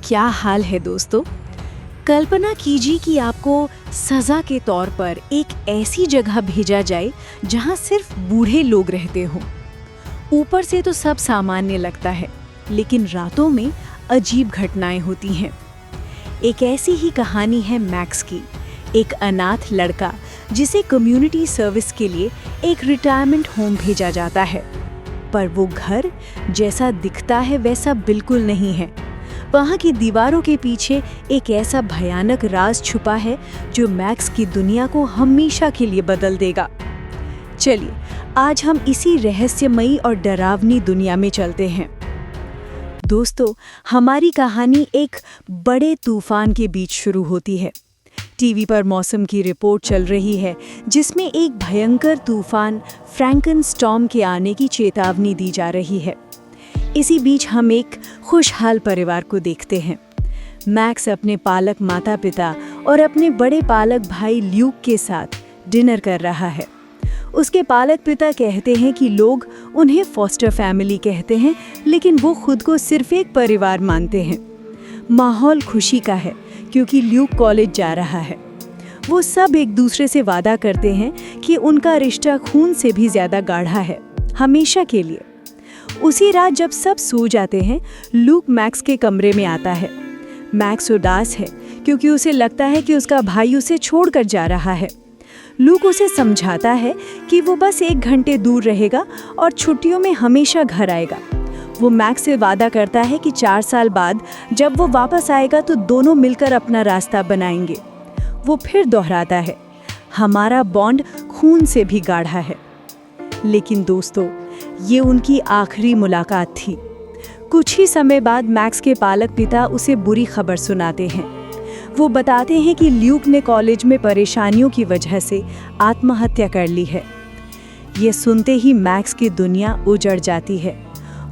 क्या हाल है दोस्तों। कल्पना कीजिए कि आपको सजा के तौर पर एक ऐसी जगह भेजा जाए जहां सिर्फ बूढ़े लोग रहते हों। ऊपर से तो सब सामान्य लगता है, लेकिन रातों में अजीब घटनाएं होती हैं। एक ऐसी ही कहानी है मैक्स की, एक अनाथ लड़का जिसे कम्युनिटी सर्विस के लिए एक रिटायरमेंट होम भेजा जाता है। पर वो घर जैसा दिखता है वैसा बिल्कुल नहीं है। वहाँ की दीवारों के पीछे एक ऐसा भयानक राज छुपा है जो मैक्स की दुनिया को हमेशा के लिए बदल देगा। चलिए आज हम इसी रहस्यमयी और डरावनी दुनिया में चलते हैं। दोस्तों, हमारी कहानी एक बड़े तूफान के बीच शुरू होती है। टीवी पर मौसम की रिपोर्ट चल रही है जिसमें एक भयंकर तूफान फ्रैंकन स्टॉर्म के आने की चेतावनी दी जा रही है। इसी बीच हम एक खुशहाल परिवार को देखते हैं। मैक्स अपने पालक माता पिता और अपने बड़े पालक भाई ल्यूक के साथ डिनर कर रहा है। उसके पालक पिता कहते हैं कि लोग उन्हें फॉस्टर फैमिली कहते हैं, लेकिन वो खुद को सिर्फ एक परिवार मानते हैं। माहौल खुशी का है क्योंकि ल्यूक कॉलेज जा रहा है। वो सब एक दूसरे से वादा करते हैं कि उनका रिश्ता खून से भी ज्यादा गाढ़ा है, हमेशा के लिए। उसी रात जब सब सो जाते हैं, ल्यूक मैक्स के कमरे में आता है। मैक्स उदास है क्योंकि उसे लगता है कि उसका भाई उसे छोड़कर जा रहा है। ल्यूक उसे समझाता है कि वो बस 1 घंटे दूर रहेगा और छुट्टियों में हमेशा घर आएगा। वो मैक्स से वादा करता है कि 4 साल बाद जब वो वापस आएगा तो दोनों मिलकर अपना रास्ता बनाएंगे। वो फिर दोहराता है, हमारा बॉन्ड खून से भी गाढ़ा है। लेकिन दोस्तों, ये उनकी आखिरी मुलाकात थी। कुछ ही समय बाद मैक्स के पालक पिता उसे बुरी खबर सुनाते हैं। वो बताते हैं कि ल्यूक ने कॉलेज में परेशानियों की वजह से आत्महत्या कर ली है। ये सुनते ही मैक्स की दुनिया उजड़ जाती है।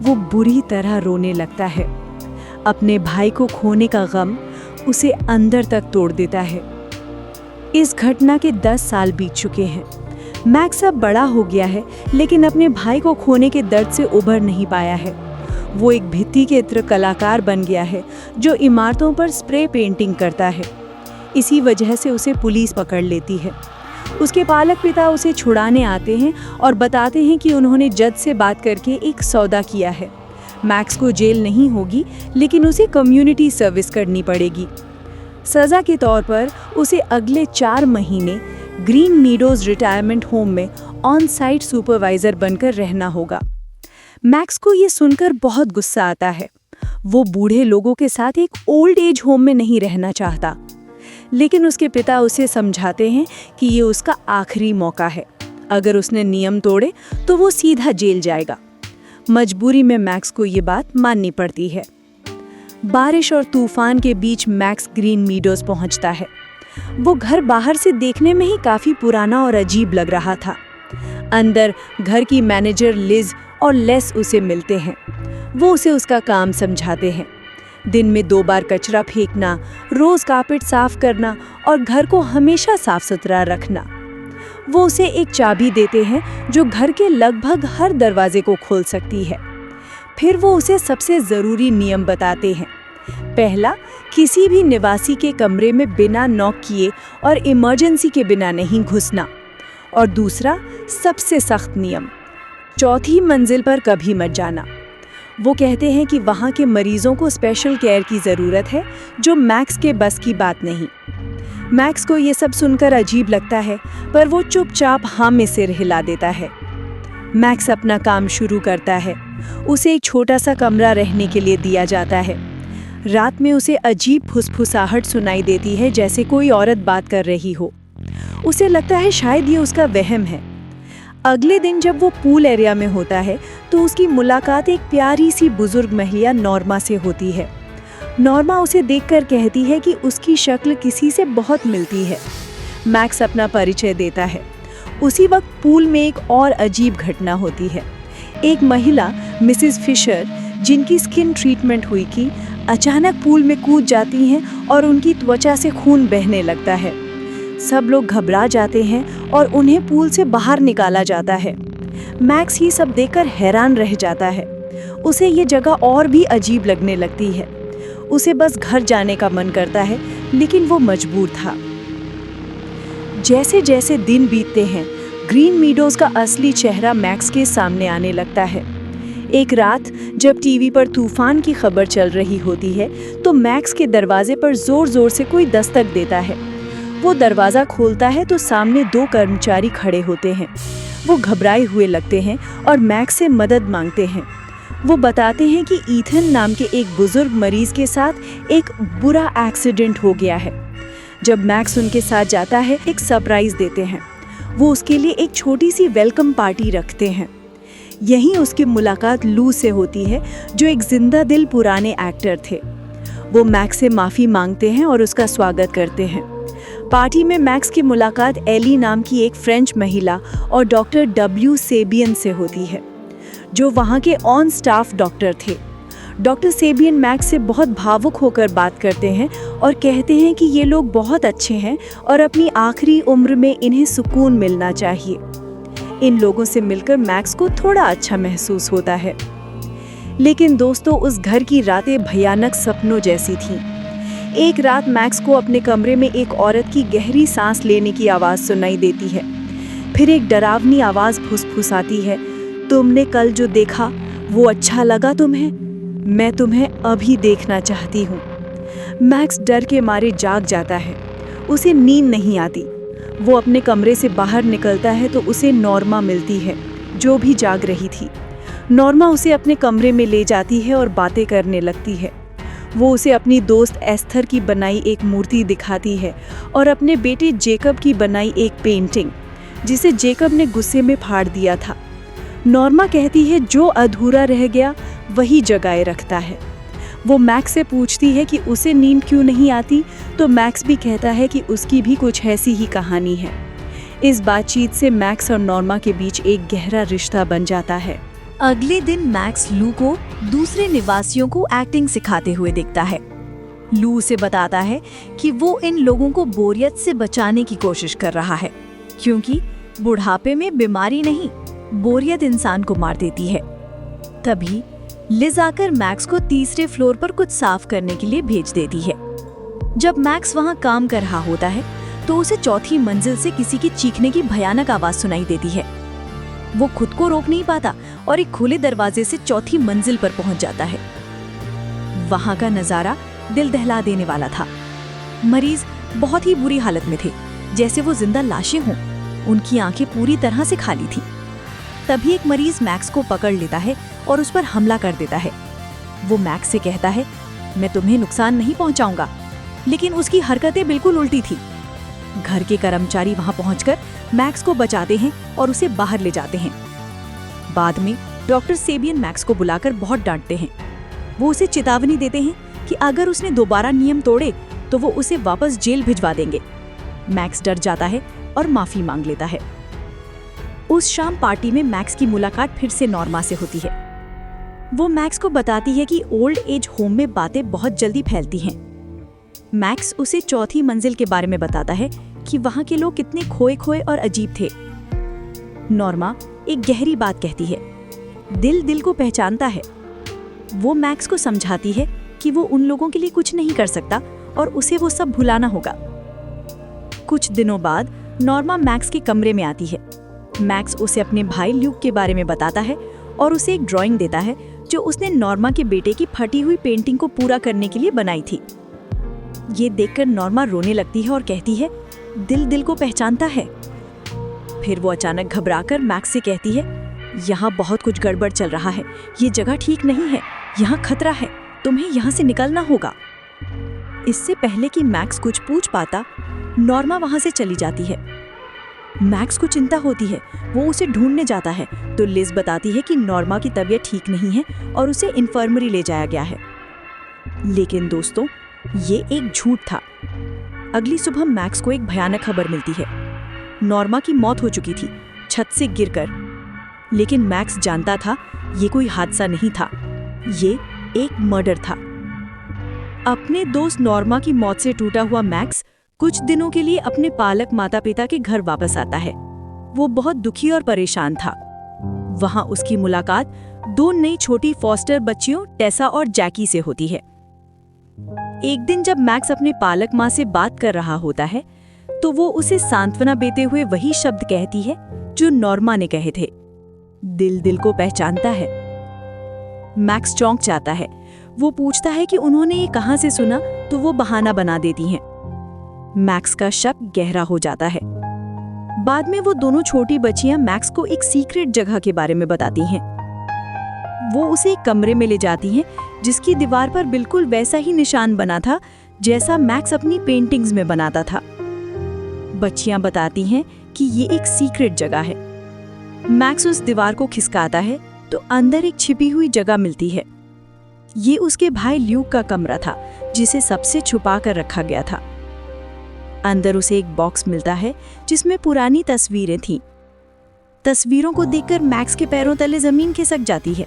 वो बुरी तरह रोने लगता है। अपने भाई को खोने का गम उसे अंदर तक तोड़ देता है। इस घटना के 10 साल बीत चुके हैं। मैक्स अब बड़ा हो गया है, लेकिन अपने भाई को खोने के दर्द से उभर नहीं पाया है। वो एक भित्ति के चित्र कलाकार बन गया है जो इमारतों पर स्प्रे पेंटिंग करता है। इसी वजह से उसे पुलिस पकड़ लेती है। उसके पालक पिता उसे छुड़ाने आते हैं और बताते हैं कि उन्होंने जज से बात करके एक सौदा किया है। मैक्स को जेल नहीं होगी, लेकिन उसे कम्युनिटी सर्विस करनी पड़ेगी। सज़ा के तौर पर उसे अगले 4 महीने ग्रीन मीडोज रिटायरमेंट होम में ऑन साइट सुपरवाइजर बनकर रहना होगा। मैक्स को ये सुनकर बहुत गुस्सा आता है। वो बूढ़े लोगों के साथ एक ओल्ड एज होम में नहीं रहना चाहता, लेकिन उसके पिता उसे समझाते हैं कि ये उसका आखिरी मौका है। अगर उसने नियम तोड़े तो वो सीधा जेल जाएगा। मजबूरी में मैक्स को ये बात माननी पड़ती है। बारिश और तूफान के बीच मैक्स ग्रीन मीडोज पहुंचता है। वो घर बाहर से देखने में ही काफी पुराना और अजीब लग रहा था। अंदर घर की मैनेजर लिज और लेस उसे मिलते हैं। वो उसे उसका काम समझाते हैं। दिन में 2 बार कचरा फेंकना, रोज कारपेट साफ करना और घर को हमेशा साफ सुथरा रखना। वो उसे एक चाबी देते हैं जो घर के लगभग हर दरवाजे को खोल सकती है। फिर वो उसे सबसे ज़रूरी नियम बताते हैं। पहला, किसी भी निवासी के कमरे में बिना नॉक किए और इमरजेंसी के बिना नहीं घुसना। और दूसरा, सबसे सख्त नियम, 4थी मंजिल पर कभी मत जाना। वो कहते हैं कि वहाँ के मरीजों को स्पेशल केयर की ज़रूरत है, जो मैक्स के बस की बात नहीं। मैक्स को ये सब सुनकर अजीब लगता है, पर वो चुपचाप हाँ में सिर हिला देता है। मैक्स अपना काम शुरू करता है। उसे एक छोटा सा कमरा रहने के लिए दिया जाता है। रात में उसे अजीब फुसफुसाहट सुनाई देती है, जैसे कोई औरत बात कर रही हो। उसे लगता है शायद ये उसका वहम है। अगले दिन जब वो पूल एरिया में होता है तो उसकी मुलाकात एक प्यारी सी बुजुर्ग महिला नॉर्मा से होती है। नॉर्मा उसे देखकर कहती है कि उसकी शक्ल किसी से बहुत मिलती है। मैक्स अपना परिचय देता है। उसी वक्त पूल में एक और अजीब घटना होती है। एक महिला, मिसेस फिशर, जिनकी स्किन ट्रीटमेंट हुई थी, अचानक पूल में कूद जाती हैं और उनकी त्वचा से खून बहने लगता है। सब लोग घबरा जाते हैं और उन्हें पूल से बाहर निकाला जाता है। मैक्स ये सब देखकर हैरान रह जाता है। उसे ये जगह और भी अजीब लगने लगती है। उसे बस घर जाने का मन करता है, लेकिन वो मजबूर था। जैसे जैसे दिन बीतते हैं, ग्रीन मीडोज का असली चेहरा मैक्स के सामने आने लगता है। एक रात जब टीवी पर तूफान की खबर चल रही होती है, तो मैक्स के दरवाजे पर जोर जोर से कोई दस्तक देता है। वो दरवाज़ा खोलता है तो सामने 2 कर्मचारी खड़े होते हैं। वो घबराए हुए लगते हैं और मैक्स से मदद मांगते हैं। वो बताते हैं कि ईथन नाम के एक बुजुर्ग मरीज के साथ एक बुरा एक्सीडेंट हो गया है। जब मैक्स उनके साथ जाता है, एक सरप्राइज देते हैं। वो उसके लिए एक छोटी सी वेलकम पार्टी रखते हैं। यहीं उसकी मुलाकात लू से होती है, जो एक जिंदा दिल पुराने एक्टर थे। वो मैक्स से माफ़ी मांगते हैं और उसका स्वागत करते हैं। पार्टी में मैक्स की मुलाकात एली नाम की एक फ्रेंच महिला और डॉक्टर डब्ल्यू सेबियन से होती है, जो वहाँ के ऑन स्टाफ डॉक्टर थे। डॉक्टर सेबियन मैक्स से बहुत भावुक होकर बात करते हैं और कहते हैं कि ये लोग बहुत अच्छे हैं और अपनी आखिरी उम्र में इन्हें सुकून मिलना चाहिए। इन लोगों से मिलकर मैक्स को थोड़ा अच्छा महसूस होता है। लेकिन दोस्तों, उस घर की रातें भयानक सपनों जैसी थीं। एक रात मैक्स को अपने कमरे में एक औरत की गहरी सांस लेने की आवाज़ सुनाई देती है। फिर एक डरावनी आवाज़ फुसफुसाती है, तुमने कल जो देखा वो अच्छा लगा तुम्हें? मैं तुम्हें अभी देखना चाहती हूँ। मैक्स डर के मारे जाग जाता है। उसे नींद नहीं आती। वो अपने कमरे से बाहर निकलता है तो उसे नॉर्मा मिलती है, जो भी जाग रही थी। नॉर्मा उसे अपने कमरे में ले जाती है और बातें करने लगती है। वो उसे अपनी दोस्त एस्थर की बनाई एक मूर्ति दिखाती है और अपने बेटे जेकब की बनाई एक पेंटिंग, जिसे जेकब ने गुस्से में फाड़ दिया था। नॉर्मा कहती है जो अधूरा रह गया वही जगाए रखता है। वो मैक्स से पूछती है कि उसे नींद क्यों नहीं आती, तो मैक्स भी कहता है कि उसकी भी कुछ ऐसी ही कहानी है। इस बातचीत से मैक्स और नॉर्मा के बीच एक गहरा रिश्ता बन जाता है। अगले दिन मैक्स लू को दूसरे निवासियों को एक्टिंग सिखाते हुए देखता है। लू उसे बताता है कि वो इन लोगों को बोरियत से बचाने की कोशिश कर रहा है, क्योंकि बुढ़ापे में बीमारी नहीं, बोरियत इंसान को मार देती है। तभी लिज आकर मैक्स को तीसरे फ्लोर पर कुछ साफ करने के लिए भेज देती है। जब मैक्स वहां काम कर रहा होता है तो उसे चौथी मंजिल से किसी की चीखने की भयानक आवाज सुनाई देती है। वो खुद को रोक नहीं पाता और एक खुले दरवाजे से चौथी मंजिल पर पहुंच जाता है। वहां का नजारा दिल दहला देने वाला था। मरीज बहुत ही बुरी हालत में थे, जैसे वो जिंदा लाशें हों। उनकी आंखें पूरी तरह से खाली थी। तभी एक मरीज मैक्स को पकड़ लेता है और उस पर हमला कर देता है। वो मैक्स से कहता है, मैं तुम्हें नुकसान नहीं पहुंचाऊंगा, लेकिन उसकी हरकतें बिल्कुल उल्टी थी। घर के कर्मचारी वहां पहुंचकर मैक्स को बचाते हैं और उसे बाहर ले जाते हैं। बाद में डॉक्टर सेबियन मैक्स को बुलाकर बहुत डांटते हैं। वो उसे चेतावनी देते हैं कि अगर उसने दोबारा नियम तोड़े तो वो उसे वापस जेल भिजवा देंगे। मैक्स डर जाता है और माफी मांग लेता है। उस शाम पार्टी में मैक्स की मुलाकात फिर से नॉर्मा से होती है। वो मैक्स को बताती है कि ओल्ड एज होम में बातें बहुत जल्दी फैलती हैं। मैक्स उसे चौथी मंजिल के बारे में बताता है कि वहां के लोग कितने खोए खोए और अजीब थे। नॉर्मा एक गहरी बात कहती है, दिल दिल को पहचानता है। वो मैक्स को समझाती है कि वो उन लोगों के लिए कुछ नहीं कर सकता और उसे वो सब भुलाना होगा। कुछ दिनों बाद नॉर्मा मैक्स के कमरे में आती है। मैक्स उसे अपने भाई ल्यूक के बारे में बताता है और उसे एक ड्राइंग देता है जो उसने नॉर्मा के बेटे की फटी हुई पेंटिंग को पूरा करने के लिए बनाई थी। ये देखकर नॉर्मा रोने लगती है और कहती है, दिल दिल को पहचानता है। फिर वो अचानक घबराकर मैक्स से कहती है, यहाँ बहुत कुछ गड़बड़ चल रहा है, ये जगह ठीक नहीं है, यहाँ खतरा है, तुम्हें यहाँ से निकलना होगा। इससे पहले कि मैक्स कुछ पूछ पाता, नॉर्मा वहाँ से चली जाती है। मैक्स को चिंता होती है, वो उसे ढूंढने जाता है तो लिज बताती है कि नॉर्मा की तबीयत ठीक नहीं है और उसे इन्फर्मरी ले जाया गया है। लेकिन दोस्तों, ये एक झूठ था। अगली सुबह मैक्स को एक भयानक खबर मिलती है। नॉर्मा की मौत हो चुकी थी, छत से गिरकर। लेकिन मैक्स जानता था ये कोई हादसा नहीं था, ये एक मर्डर था। अपने दोस्त नॉर्मा की मौत से टूटा हुआ मैक्स कुछ दिनों के लिए अपने पालक माता पिता के घर वापस आता है। वो बहुत दुखी और परेशान था। वहां उसकी मुलाकात 2 नई छोटी फॉस्टर बच्चियों टेसा और जैकी से होती है। एक दिन जब मैक्स अपने पालक माँ से बात कर रहा होता है तो वो उसे सांत्वना देते हुए वही शब्द कहती है जो नॉर्मा ने कहे थे, दिल दिल को पहचानता है। मैक्स चौंक जाता है। वो पूछता है कि उन्होंने ये कहाँ से सुना, तो वो बहाना बना देती हैं। मैक्स का शक गहरा हो जाता है। बाद में वो दोनों छोटी बच्चियां मैक्स को एक सीक्रेट जगह के बारे में बताती हैं। वो उसे एक कमरे में ले जाती हैं जिसकी दीवार पर बिल्कुल वैसा ही निशान बना था जैसा मैक्स अपनी पेंटिंग्स में बनाता था। बच्चियां बताती हैं कि ये एक सीक्रेट जगह है। मैक्स उस दीवार को खिसकाता है तो अंदर एक छिपी हुई जगह मिलती है। ये उसके भाई ल्यूक का कमरा था जिसे सबसे छुपा कर रखा गया था। अंदर उसे एक बॉक्स मिलता है जिसमें पुरानी तस्वीरें थीं। तस्वीरों को देखकर मैक्स के पैरों तले जमीन खिसक जाती है।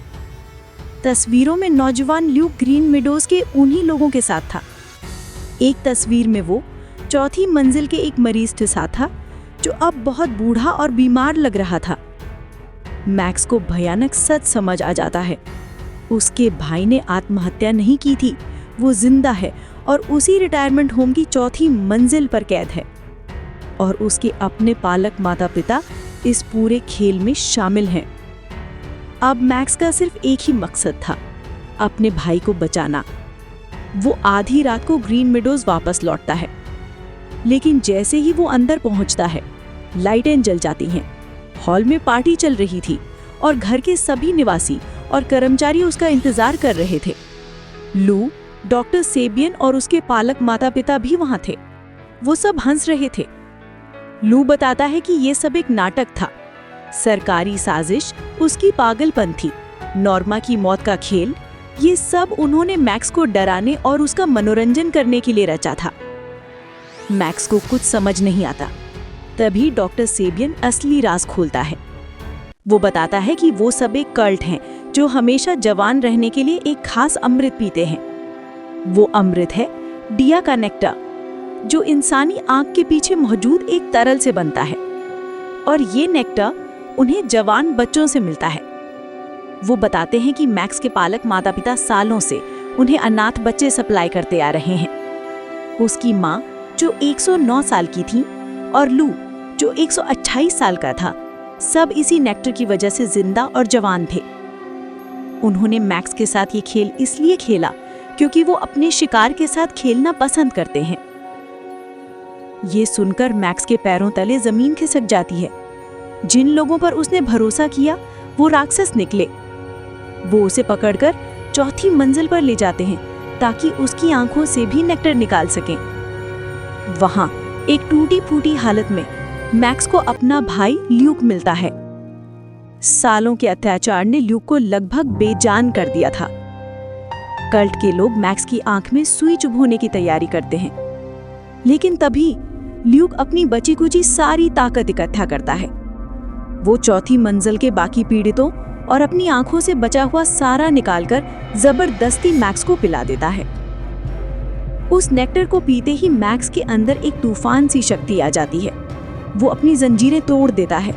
तस्वीरों में नौजवान ल्यूक ग्रीन मेडोज के उन्हीं लोगों के साथ था। एक तस्वीर में वो चौथी मंजिल के एक मरीज के साथ था जो अब बहुत बूढ़ा और बीमार लग रहा था। मैक्स को भयानक सच समझ आ जाता है। उसके भाई ने आत्महत्या नहीं की थी, वो जिंदा है और उसी रिटायरमेंट होम की चौथी मंजिल पर कैद है। और उसके अपने पालक माता पिता इस पूरे खेल में शामिल हैं। अब मैक्स का सिर्फ एक ही मकसद था, अपने भाई को बचाना। वो आधी रात को ग्रीन मेडोज वापस लौटता है, लेकिन जैसे ही वो अंदर पहुंचता है लाइटें जल जाती हैं। हॉल में पार्टी चल रही थी और घर के सभी निवासी और कर्मचारी उसका इंतजार कर रहे थे। लू, डॉक्टर सेबियन और उसके पालक माता पिता भी वहां थे। वो सब हंस रहे थे। लू बताता है कि ये सब एक नाटक था, सरकारी साजिश, उसकी पागलपन थी, नॉर्मा की मौत का खेल, ये सब उन्होंने मैक्स को डराने और उसका मनोरंजन करने के लिए रचा था। मैक्स को कुछ समझ नहीं आता। तभी डॉक्टर सेबियन असली राज खोलता है। वो बताता है कि वो सब एक कल्ट हैं जो हमेशा जवान रहने के लिए एक खास अमृत पीते हैं। वो अमृत है डिया का नेक्टर, जो इंसानी आंख के पीछे मौजूद एक तरल से बनता है, और ये नेक्टर उन्हें जवान बच्चों से मिलता है। वो बताते हैं कि मैक्स के पालक माता पिता सालों से उन्हें अनाथ बच्चे सप्लाई करते आ रहे हैं। उसकी माँ जो 109 साल की थी और लू जो 128 साल का था, सब इसी नेक्टर की वजह से जिंदा और जवान थे। उन्होंने मैक्स के साथ ये खेल इसलिए खेला क्योंकि वो अपने शिकार के साथ खेलना पसंद करते हैं। ये सुनकर मैक्स के पैरों तले जमीन खिसक जाती है। जिन लोगों पर उसने भरोसा किया वो राक्षस निकले। वो उसे पकड़कर चौथी मंजिल पर ले जाते हैं ताकि उसकी आंखों से भी नेक्टर निकाल सकें। वहां एक टूटी फूटी हालत में मैक्स को अपना भाई ल्यूक मिलता है। सालों के अत्याचार ने ल्यूक को लगभग बेजान कर दिया था। कल्ट के लोग मैक्स की आंख में सुई चुभोने की तैयारी करते हैं, लेकिन तभी ल्यूक अपनी बची कुची सारी ताकत इकट्ठा करता है। वो चौथी मंजिल के बाकी पीड़ितों और अपनी आंखों से बचा हुआ सारा निकालकर जबरदस्ती मैक्स को पिला देता है। उस नेक्टर को पीते ही मैक्स के अंदर एक तूफान सी शक्ति आ जाती है। वो अपनी जंजीरें तोड़ देता है।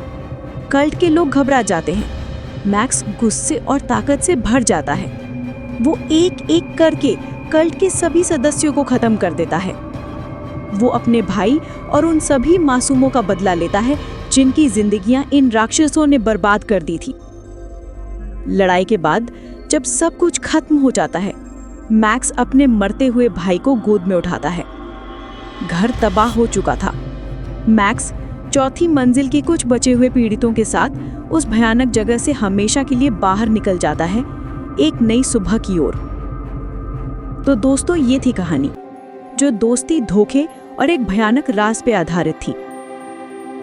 कल्ट के लोग घबरा जाते हैं। मैक्स गुस्से और ताकत से भर जाता है। वो एक एक करके कल्ट के सभी सदस्यों को खत्म कर देता है। वो अपने भाई और उन सभी मासूमों का बदला लेता है जिनकी जिंदगियां इन राक्षसों ने बर्बाद कर दी थी। लड़ाई के बाद जब सब कुछ खत्म हो जाता है, मैक्स अपने मरते हुए भाई को गोद में उठाता है। घर तबाह हो चुका था। मैक्स चौथी मंजिल के कुछ बचे हुए पीड़ितों के साथ उस भयानक जगह से हमेशा के लिए बाहर निकल जाता है, एक नई सुबह की ओर। तो दोस्तों, ये थी कहानी जो दोस्ती, धोखे और एक भयानक राज पे आधारित थी।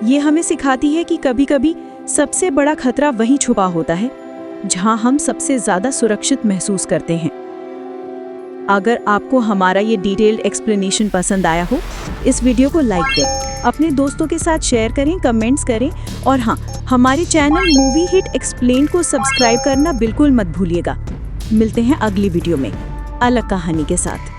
ये हमें सिखाती है कि कभी-कभी सबसे बड़ा खतरा वहीं छुपा होता है जहां हम सबसे ज्यादा सुरक्षित महसूस करते हैं। अगर आपको हमारा ये डिटेल्ड एक्सप्लेनेशन पसंद आया हो, इस वीडियो को लाइक दें, अपने दोस्तों के साथ शेयर करें, कमेंट्स करें और हाँ, हमारे चैनल मूवी हिट एक्सप्लेन को सब्सक्राइब करना बिल्कुल मत भूलिएगा। मिलते हैं अगली वीडियो में अलग कहानी के साथ।